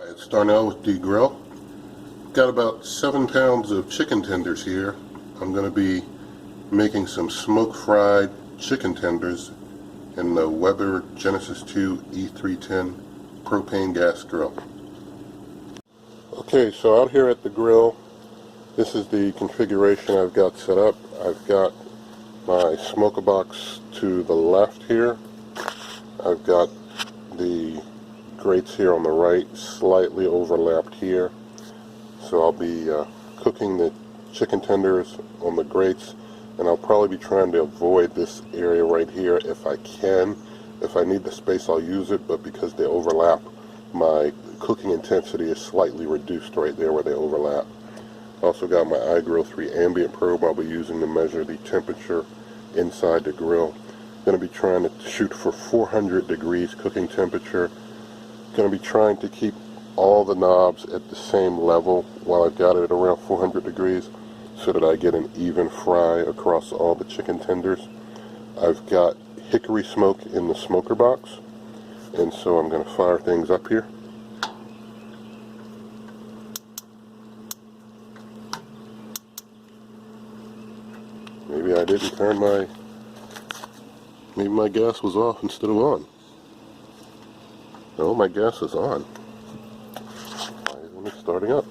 It's Darnell with the grill. Got about 7 pounds of chicken tenders here. I'm going to be making some smoke fried chicken tenders in the Weber Genesis 2 E-310 propane gas grill. Okay, so out here at the grill, this is the configuration I've got set up. I've got my smoker box to the left here. I've got the grates here on the right, slightly overlapped here. So I'll be cooking the chicken tenders on the grates, and I'll probably be trying to avoid this area right here if I can. If I need the space, I'll use it, but because they overlap, my cooking intensity is slightly reduced right there where they overlap. Also got my iGrill 3 ambient probe I'll be using to measure the temperature inside the grill. Going to be trying to shoot for 400 degrees cooking temperature. Going to be trying to keep all the knobs at the same level while I've got it at around 400 degrees so that I get an even fry across all the chicken tenders. I've got Hickory Smoke in the smoker box, and so I'm going to fire things up here. Maybe I didn't turn maybe my gas was off instead of on. No, my gas is on. Why isn't it starting up?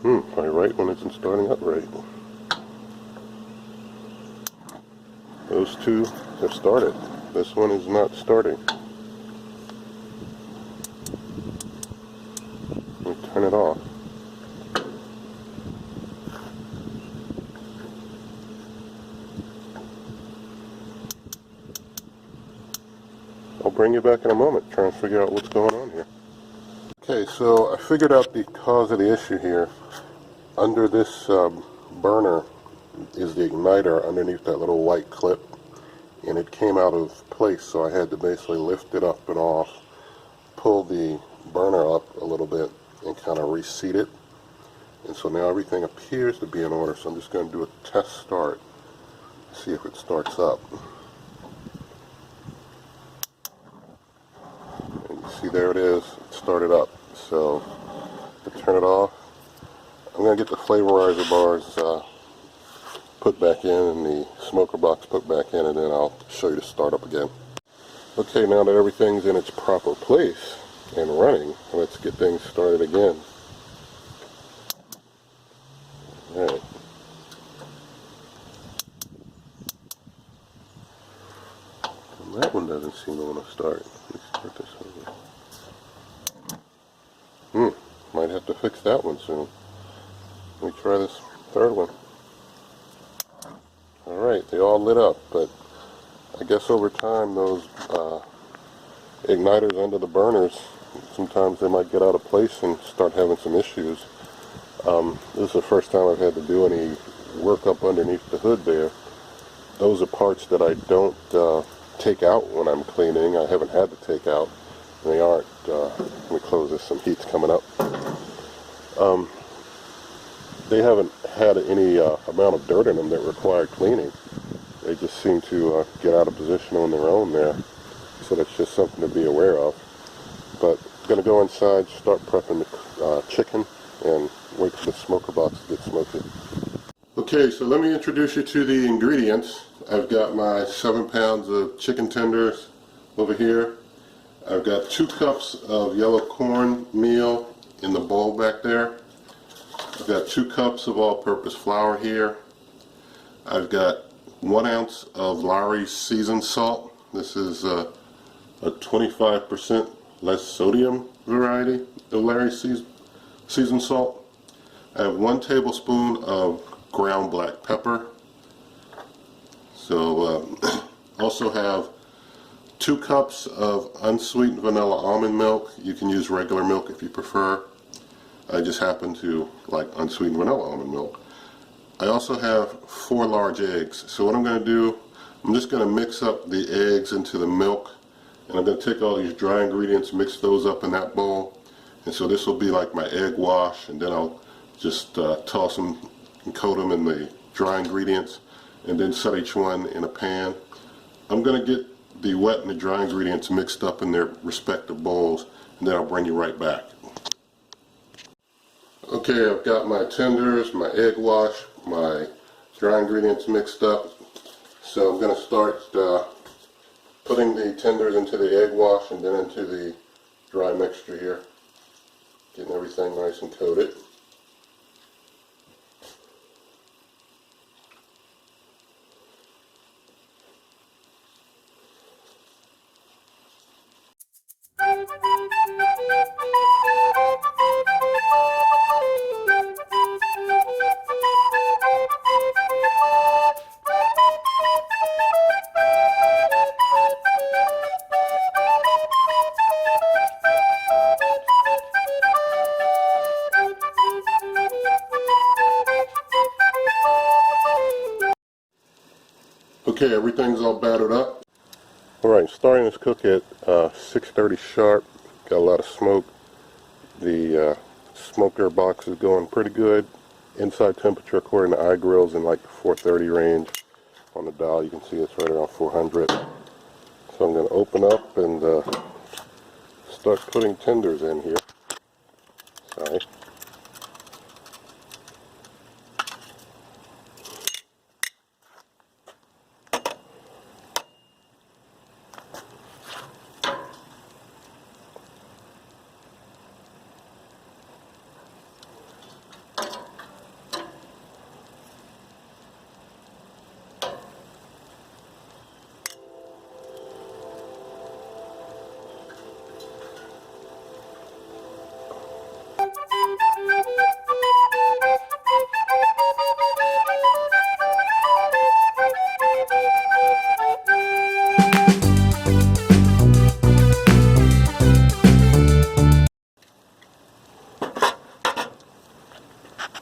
Probably right when it isn't starting up right. Those two have started. This one is not starting. Let me turn it off. I'll bring you back in a moment, try and figure out what's going on here. Okay, so I figured out the cause of the issue here. Under this burner is the igniter underneath that little white clip, and it came out of place, so I had to basically lift it up and off, pull the burner up a little bit, and kind of reseat it. And so now everything appears to be in order, so I'm just going to do a test start, see if it starts up. See, there it is. It started up. So to turn it off, I'm going to get the flavorizer bars put back in and the smoker box put back in, and then I'll show you to start up again. Okay, now that everything's in its proper place and running, let's get things started again. Alright. That one doesn't seem to want to start. Let's start this one. Might have to fix that one soon. Let me try this third one. Alright, they all lit up, but I guess over time those igniters under the burners, sometimes they might get out of place and start having some issues. This is the first time I've had to do any work up underneath the hood there. Those are parts that I don't take out when I'm cleaning. I haven't had to take out. They aren't. Let me close this, some heat's coming up. They haven't had any amount of dirt in them that required cleaning. They just seem to get out of position on their own there. So that's just something to be aware of. But I'm going to go inside, start prepping the chicken, and wait for the smoker box to get smoky. Okay, so let me introduce you to the ingredients. I've got my 7 pounds of chicken tenders over here. I've got 2 cups of yellow corn meal in the bowl back there. I've got 2 cups of all-purpose flour here. I've got 1 ounce of Lawry seasoned salt. This is a 25% less sodium variety of Lawry seasoned salt. I have 1 tablespoon of ground black pepper. So also have 2 cups of unsweetened vanilla almond milk. You can use regular milk if you prefer. I just happen to like unsweetened vanilla almond milk. I also have 4 large eggs. So what I'm going to do, I'm just going to mix up the eggs into the milk, and I'm going to take all these dry ingredients, mix those up in that bowl, and so this will be like my egg wash, and then I'll just toss them and coat them in the dry ingredients, and then set each one in a pan. I'm going to get the wet and the dry ingredients mixed up in their respective bowls, and then I'll bring you right back. Okay, I've got my tenders, my egg wash, my dry ingredients mixed up. So I'm going to start putting the tenders into the egg wash and then into the dry mixture here. Getting everything nice and coated. Okay, everything's all battered up. Alright, starting this cook at 6:30 sharp. Got a lot of smoke. The smoker box is going pretty good. Inside temperature according to iGrill's in like the 430 range. On the dial you can see it's right around 400. So I'm going to open up and start putting tenders in here. Sorry.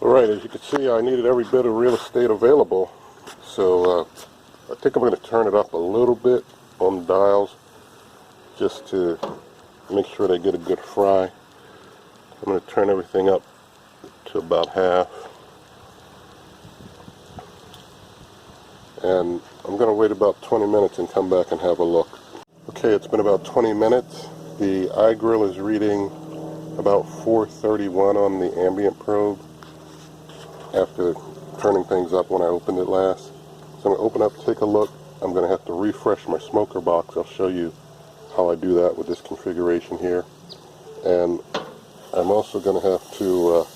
Alright, as you can see, I needed every bit of real estate available, so I think I'm going to turn it up a little bit on the dials just to make sure they get a good fry. I'm going to turn everything up to about half, and I'm going to wait about 20 minutes and come back and have a look. Okay, it's been about 20 minutes. The iGrill is reading about 431 on the ambient probe after turning things up when I opened it last. So I'm going to open up, take a look. I'm going to have to refresh my smoker box. I'll show you how I do that with this configuration here. And I'm also going to have to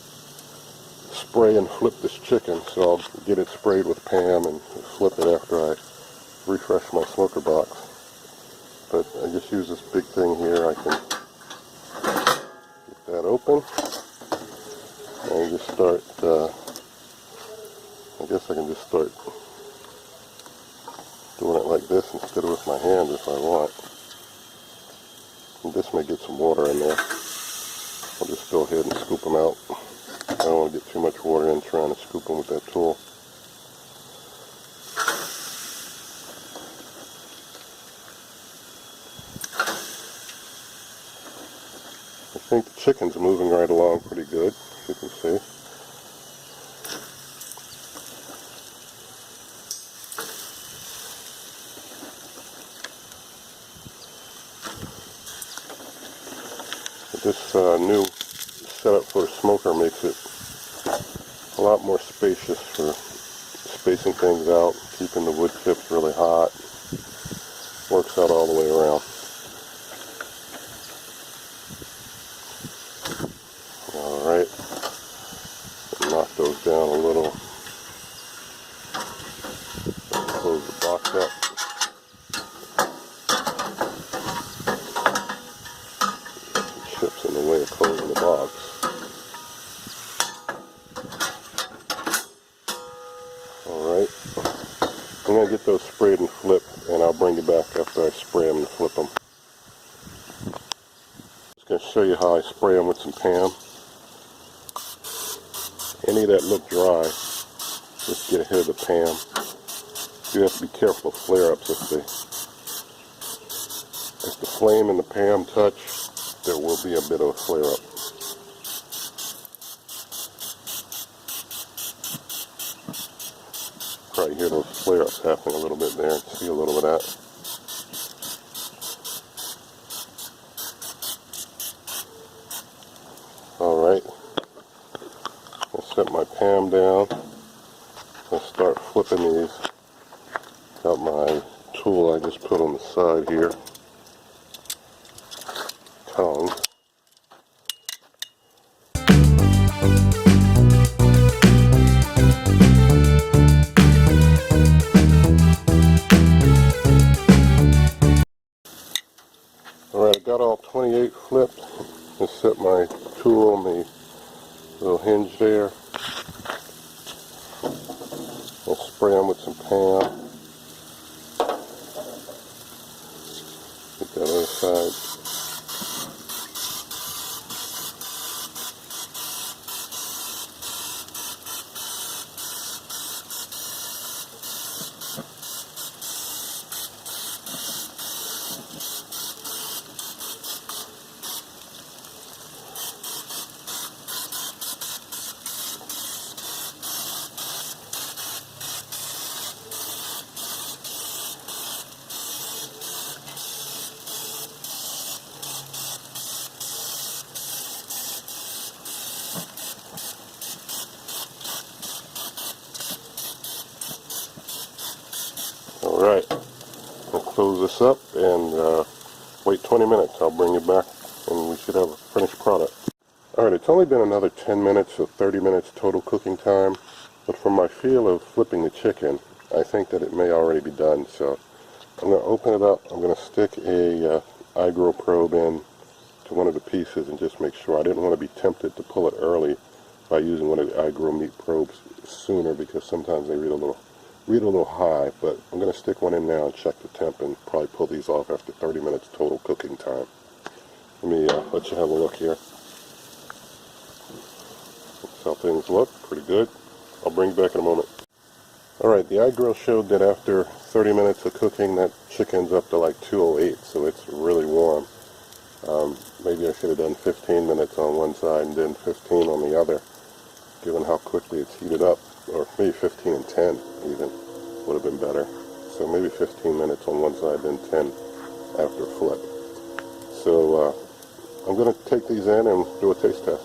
spray and flip this chicken, so I'll get it sprayed with Pam and flip it after I refresh my smoker box. But I just use this big thing here. I can get that open and just start, I guess I can just start doing it like this instead of with my hand if I want. And this may get some water in there. I'll just go ahead and scoop them out. I don't want to get too much water in trying to scoop them with that tool. I think the chicken's moving right along pretty good, as you can see. This new setup for a smoker makes it a lot more spacious for spacing things out, keeping the wood chips really hot. Works out all the way around. Alright, knock those down a little. Close the box up. Chips in the way of closing the box. Alright, I'm going to get those sprayed and flipped, and I'll bring you back after I spray them and flip them. Just going to show you how I spray them with some Pam. Any that look dry, just get ahead of the Pam. You have to be careful of flare-ups. If the flame and the Pam touch, there will be a bit of a flare-up. Probably hear those flare-ups happening a little bit there. See a little of that. my pan down and start flipping these. Got my tool I just put on the side here. Tongs. Alright, I got all 28 flipped. Just set my tool on the little hinge there. I'll spray them with some Pam. Get that other side. Alright, I'll close this up and wait 20 minutes. I'll bring you back and we should have a finished product. Alright, it's only been another 10 minutes or 30 minutes total cooking time, but from my feel of flipping the chicken, I think that it may already be done. So I'm going to open it up. I'm going to stick a iGrill probe in to one of the pieces and just make sure. I didn't want to be tempted to pull it early by using one of the iGrill meat probes sooner, because sometimes they read a little high, but I'm going to stick one in now and check the temp and probably pull these off after 30 minutes total cooking time. Let me let you have a look here. That's how things look. Pretty good. I'll bring you back in a moment. Alright, the iGrill showed that after 30 minutes of cooking, that chicken's up to like 208, so it's really warm. Maybe I should have done 15 minutes on one side and then 15 on the other, given how quickly it's heated up. Or maybe 15 and 10 even would have been better. So maybe 15 minutes on one side, then 10 after flip. So I'm going to take these in and do a taste test.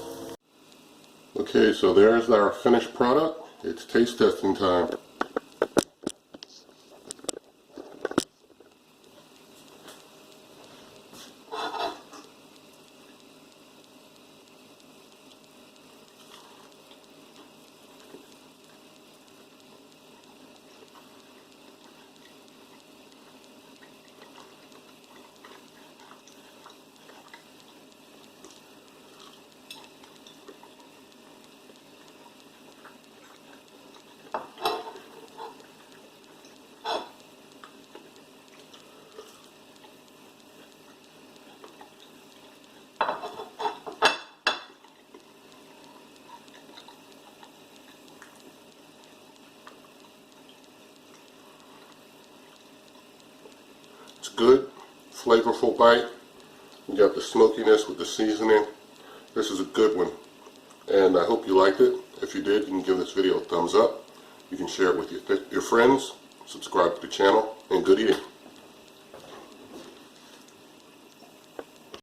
Okay, so there's our finished product. It's taste testing time. It's good, flavorful bite. You got the smokiness with the seasoning. This is a good one, and I hope you liked it. If you did, you can give this video a thumbs up. You can share it with your friends, subscribe to the channel, and good eating.